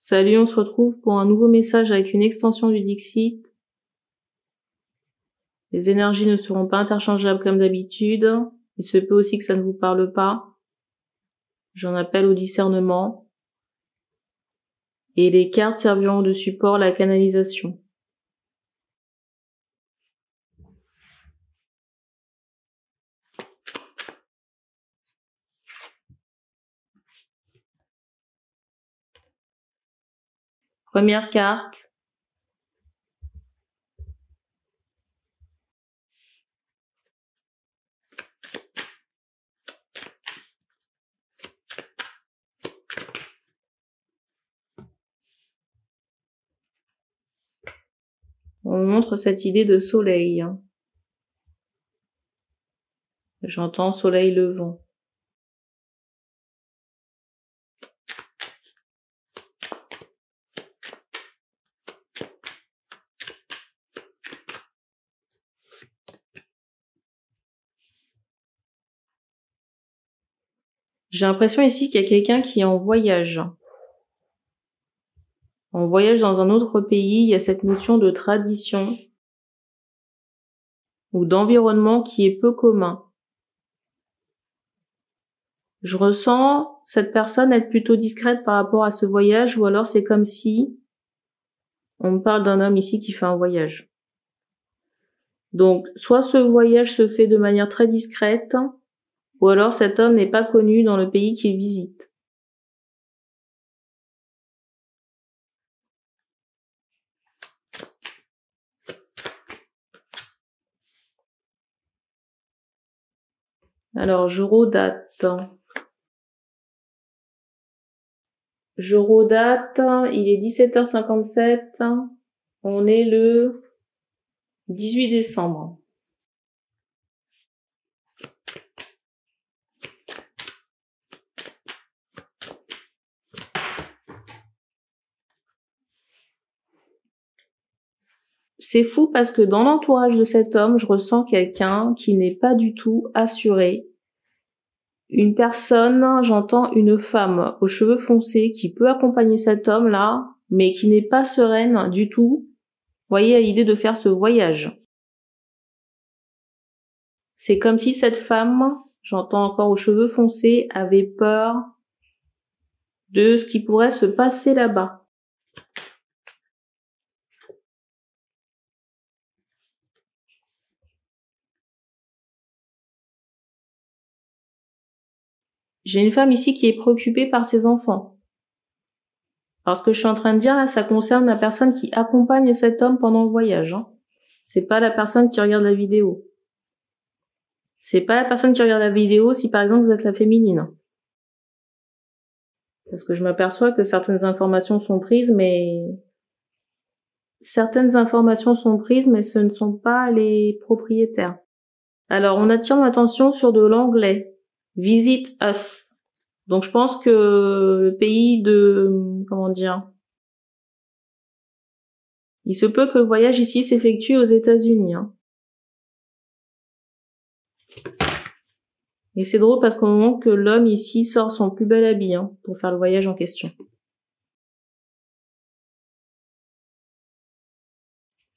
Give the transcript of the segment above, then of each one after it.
Salut, on se retrouve pour un nouveau message avec une extension du Dixit. Les énergies ne seront pas interchangeables comme d'habitude. Il se peut aussi que ça ne vous parle pas. J'en appelle au discernement. Et les cartes serviront de support à la canalisation. Première carte. On montre cette idée de soleil. J'entends soleil levant. J'ai l'impression ici qu'il y a quelqu'un qui est en voyage. En voyage dans un autre pays, il y a cette notion de tradition ou d'environnement qui est peu commun. Je ressens cette personne être plutôt discrète par rapport à ce voyage, ou alors c'est comme si on me parle d'un homme ici qui fait un voyage. Donc, soit ce voyage se fait de manière très discrète, ou alors cet homme n'est pas connu dans le pays qu'il visite. Alors, je redate. Il est 17h57, on est le 18 décembre. C'est fou parce que dans l'entourage de cet homme, je ressens quelqu'un qui n'est pas du tout assuré. Une personne, j'entends une femme aux cheveux foncés qui peut accompagner cet homme-là, mais qui n'est pas sereine du tout. Vous voyez, à l'idée de faire ce voyage. C'est comme si cette femme, j'entends encore aux cheveux foncés, avait peur de ce qui pourrait se passer là-bas. J'ai une femme ici qui est préoccupée par ses enfants. Alors ce que je suis en train de dire là, ça concerne la personne qui accompagne cet homme pendant le voyage. C'est pas la personne qui regarde la vidéo. C'est pas la personne qui regarde la vidéo si par exemple vous êtes la féminine. Parce que je m'aperçois que certaines informations sont prises, mais ce ne sont pas les propriétaires. Alors on attire l'attention sur de l'anglais. Visit us. Donc je pense que le pays il se peut que le voyage ici s'effectue aux États-Unis. Et c'est drôle parce qu'au moment que l'homme ici sort son plus bel habit pour faire le voyage en question.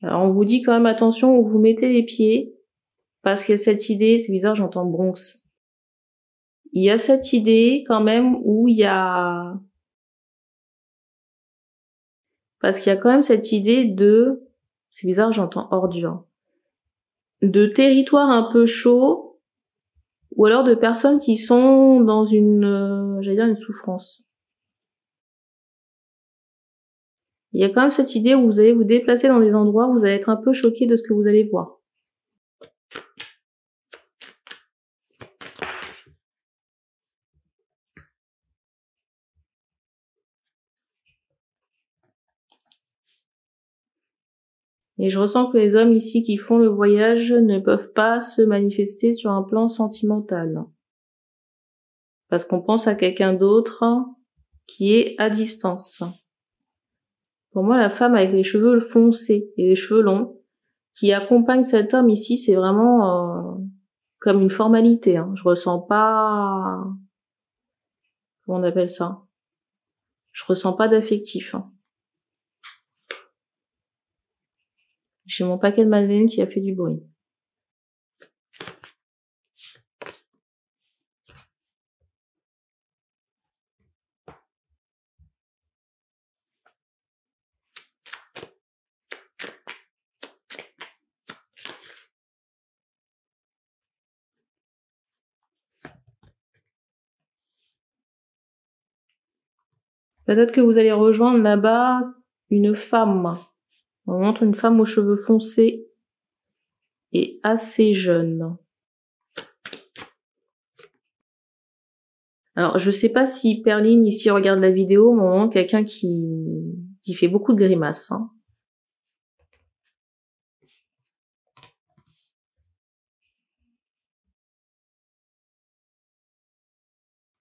Alors on vous dit quand même attention où vous mettez les pieds, parce qu'il y a cette idée, c'est bizarre, j'entends Bronx. Il y a cette idée quand même où il y a... Parce qu'il y a quand même cette idée de... C'est bizarre, j'entends ordure. De territoire un peu chaud, ou alors de personnes qui sont dans une souffrance. Il y a quand même cette idée où vous allez vous déplacer dans des endroits où vous allez être un peu choqué de ce que vous allez voir. Et je ressens que les hommes ici qui font le voyage ne peuvent pas se manifester sur un plan sentimental. Parce qu'on pense à quelqu'un d'autre qui est à distance. Pour moi, la femme avec les cheveux foncés et les cheveux longs qui accompagne cet homme ici, c'est vraiment comme une formalité. Je ressens pas... Comment on appelle ça ? Je ressens pas d'affectif. J'ai mon paquet de madeleine qui a fait du bruit. Peut-être que vous allez rejoindre là-bas une femme. On montre une femme aux cheveux foncés et assez jeune. Alors, je sais pas si Perline ici regarde la vidéo, mais on montre quelqu'un qui fait beaucoup de grimaces. Hein.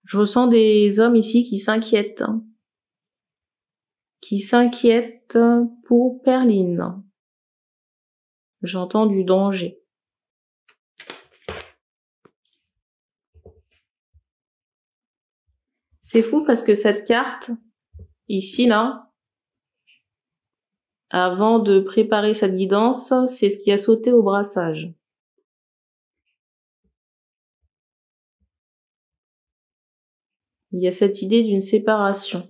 Je ressens des hommes ici qui s'inquiètent. Qui s'inquiètent pour Perline. J'entends du danger. C'est fou parce que cette carte, ici, là, avant de préparer cette guidance, c'est ce qui a sauté au brassage. Il y a cette idée d'une séparation.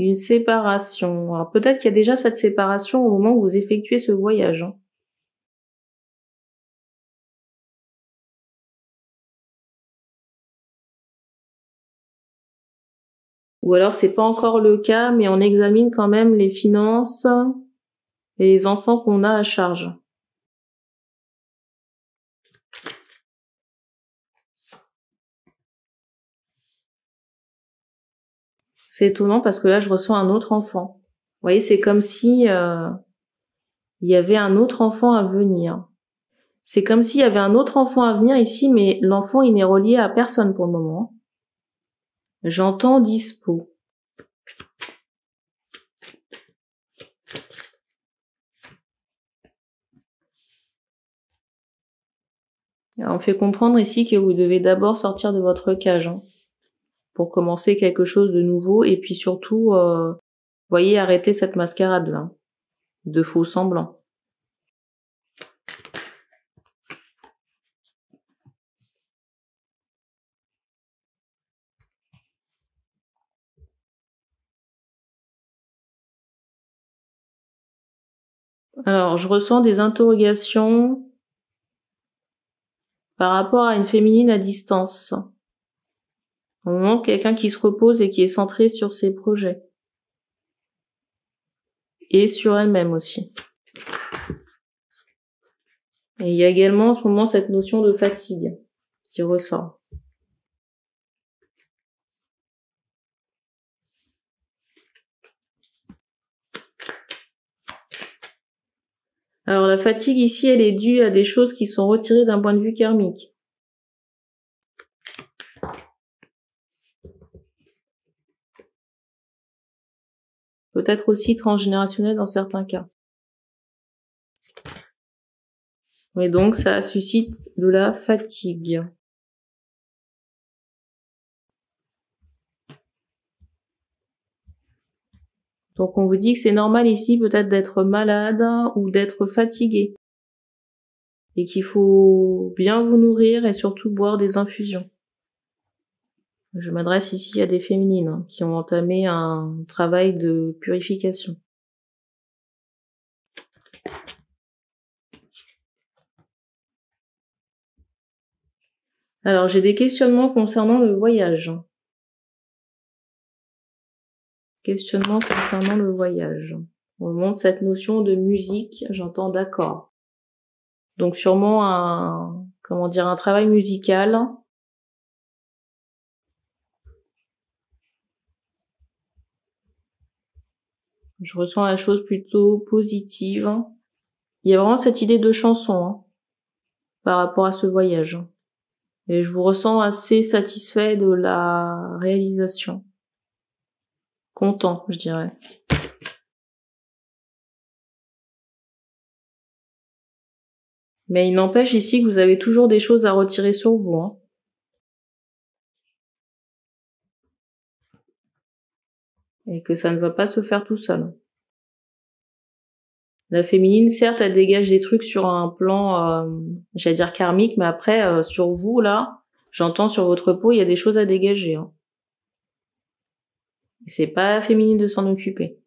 Une séparation. Alors peut-être qu'il y a déjà cette séparation au moment où vous effectuez ce voyage. Hein. Ou alors c'est pas encore le cas, mais on examine quand même les finances et les enfants qu'on a à charge. C'est étonnant parce que là je ressens un autre enfant. Vous voyez, c'est comme si il y avait un autre enfant à venir. C'est comme s'il y avait un autre enfant à venir ici, mais l'enfant il n'est relié à personne pour le moment. J'entends dispo. Alors, on fait comprendre ici que vous devez d'abord sortir de votre cage hein, pour commencer quelque chose de nouveau et puis surtout, voyez, arrêter cette mascarade là, de faux semblants. Alors, je ressens des interrogations par rapport à une féminine à distance. Au moment quelqu'un qui se repose et qui est centré sur ses projets. Et sur elle-même aussi. Et il y a également en ce moment cette notion de fatigue qui ressort. Alors la fatigue ici, elle est due à des choses qui sont retirées d'un point de vue karmique. Peut-être aussi transgénérationnel dans certains cas. Et donc ça suscite de la fatigue. Donc on vous dit que c'est normal ici peut-être d'être malade ou d'être fatigué. Et qu'il faut bien vous nourrir et surtout boire des infusions. Je m'adresse ici à des féminines qui ont entamé un travail de purification. Alors j'ai des questionnements concernant le voyage. Questionnement concernant le voyage. On montre cette notion de musique, j'entends d'accord. Donc sûrement un travail musical. Je ressens la chose plutôt positive. Il y a vraiment cette idée de chanson hein, par rapport à ce voyage. Et je vous ressens assez satisfait de la réalisation. Content, je dirais. Mais il n'empêche ici que vous avez toujours des choses à retirer sur vous, hein. Et que ça ne va pas se faire tout seul. La féminine, certes, elle dégage des trucs sur un plan, j'allais dire karmique, mais après, sur vous, là, j'entends sur votre peau, il y a des choses à dégager, hein. Et c'est pas la féminine de s'en occuper.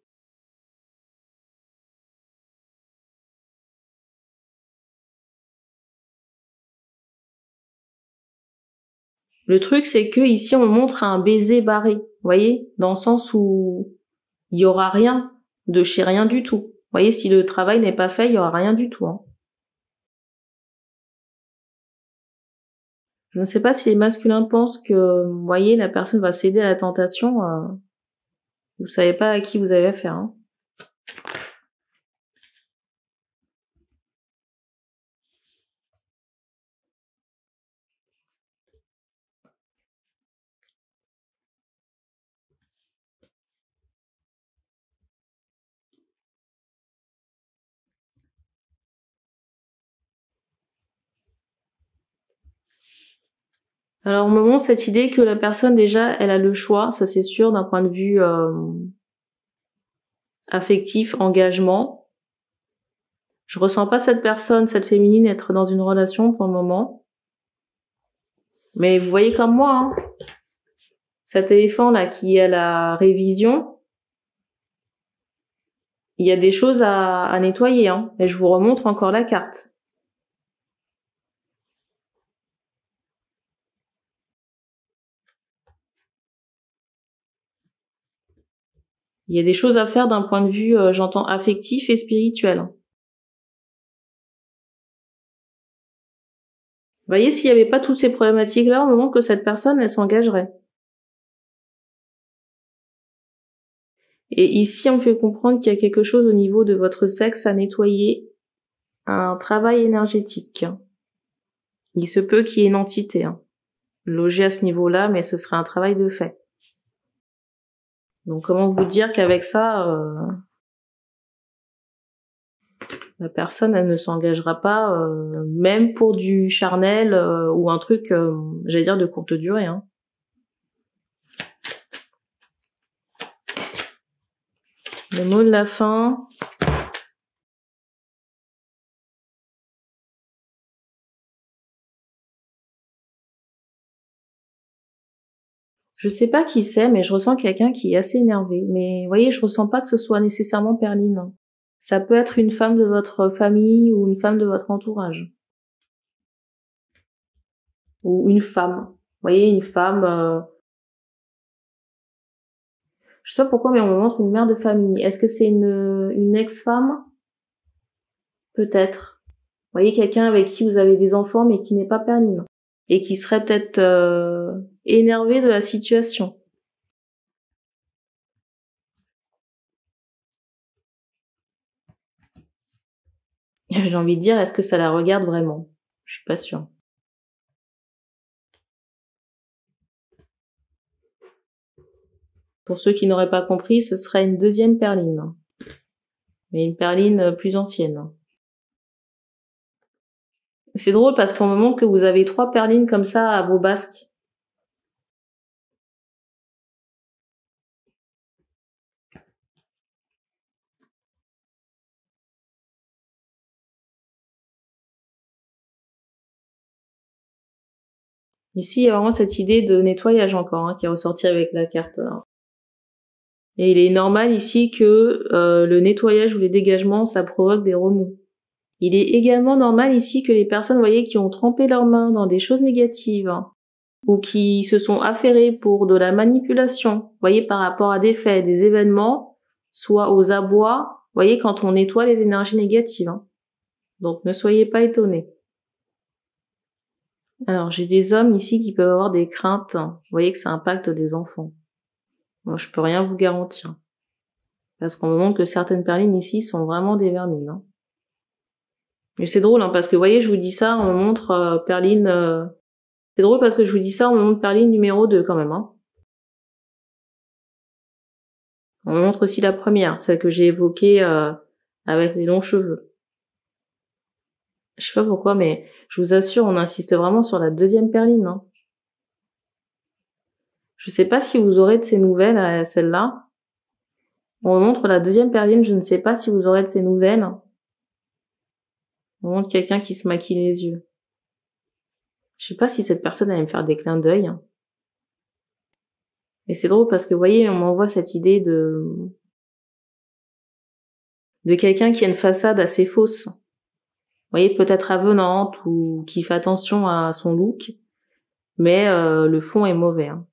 Le truc, c'est que ici, on montre un baiser barré, vous voyez, dans le sens où il y aura rien de chez rien du tout. Vous voyez, si le travail n'est pas fait, il y aura rien du tout, hein. Je ne sais pas si les masculins pensent que, vous voyez, la personne va céder à la tentation. Vous savez pas à qui vous avez affaire, hein. Alors, on me montre cette idée que la personne, déjà, elle a le choix, ça c'est sûr, d'un point de vue affectif, engagement. Je ressens pas cette personne, cette féminine, être dans une relation pour le moment. Mais vous voyez comme moi, hein, cet éléphant-là qui est à la révision, il y a des choses à nettoyer, hein. Et je vous remontre encore la carte. Il y a des choses à faire d'un point de vue, j'entends, affectif et spirituel. Vous voyez, s'il n'y avait pas toutes ces problématiques-là, au moment que cette personne, elle s'engagerait. Et ici, on me fait comprendre qu'il y a quelque chose au niveau de votre sexe à nettoyer, un travail énergétique. Il se peut qu'il y ait une entité, hein, logée à ce niveau-là, mais ce serait un travail de fait. Donc, comment vous dire qu'avec ça, la personne, elle ne s'engagera pas, même pour du charnel ou un truc, j'allais dire, de courte durée, hein. Le mot de la fin. Je sais pas qui c'est, mais je ressens quelqu'un qui est assez énervé. Mais vous voyez, je ressens pas que ce soit nécessairement Perline. Ça peut être une femme de votre famille ou une femme de votre entourage. Ou une femme. Vous voyez, une femme... Je sais pas pourquoi, mais on me montre une mère de famille. Est-ce que c'est une ex-femme? Peut-être. Vous voyez, quelqu'un avec qui vous avez des enfants, mais qui n'est pas Perline. Et qui serait peut-être énervé de la situation. J'ai envie de dire, est-ce que ça la regarde vraiment? Je suis pas sûre. Pour ceux qui n'auraient pas compris, ce serait une deuxième Perline. Mais une Perline plus ancienne. C'est drôle parce qu'on me montre que vous avez 3 Perlines comme ça à vos basques. Ici, il y a vraiment cette idée de nettoyage encore, hein, qui est ressortie avec la carte, là. Et il est normal ici que le nettoyage ou les dégagements, ça provoque des remous. Il est également normal ici que les personnes, vous voyez, qui ont trempé leurs mains dans des choses négatives, hein, ou qui se sont affairées pour de la manipulation, vous voyez, par rapport à des faits, des événements, soit aux abois, vous voyez, quand on nettoie les énergies négatives, hein. Donc ne soyez pas étonnés. Alors j'ai des hommes ici qui peuvent avoir des craintes, vous voyez que ça impacte des enfants. Moi je peux rien vous garantir. Parce qu'on me montre que certaines perlines ici sont vraiment des vermines, hein. Mais c'est drôle, hein, parce que vous voyez, je vous dis ça, on me montre perline... C'est drôle parce que je vous dis ça, on me montre perline numéro 2 quand même, hein. On me montre aussi la première, celle que j'ai évoquée avec les longs cheveux. Je sais pas pourquoi, mais je vous assure, on insiste vraiment sur la deuxième perline. Hein. Je sais pas si vous aurez de ces nouvelles à celle-là. On montre la deuxième perline, je ne sais pas si vous aurez de ces nouvelles. On montre quelqu'un qui se maquille les yeux. Je sais pas si cette personne allait me faire des clins d'œil. Mais c'est drôle parce que, vous voyez, on m'envoie cette idée de quelqu'un qui a une façade assez fausse. Vous voyez, peut-être avenante ou qui fait attention à son look, mais le fond est mauvais. Hein.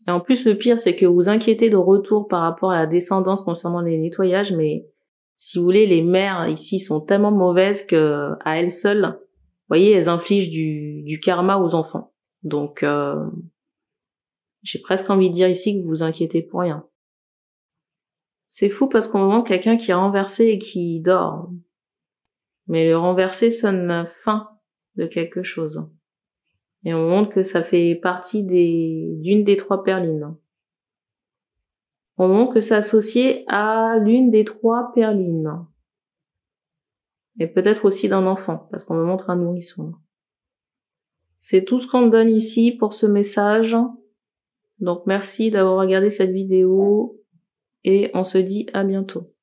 Et en plus, le pire, c'est que vous inquiétez de retour par rapport à la descendance concernant les nettoyages, mais si vous voulez, les mères ici sont tellement mauvaises que à elles seules, vous voyez, elles infligent du karma aux enfants. Donc, j'ai presque envie de dire ici que vous vous inquiétez pour rien. C'est fou parce qu'on me montre quelqu'un qui est renversé et qui dort. Mais le renversé sonne la fin de quelque chose. Et on me montre que ça fait partie d'une des 3 perlines. On me montre que c'est associé à l'une des 3 perlines. Et peut-être aussi d'un enfant, parce qu'on me montre un nourrisson. C'est tout ce qu'on me donne ici pour ce message. Donc merci d'avoir regardé cette vidéo et on se dit à bientôt.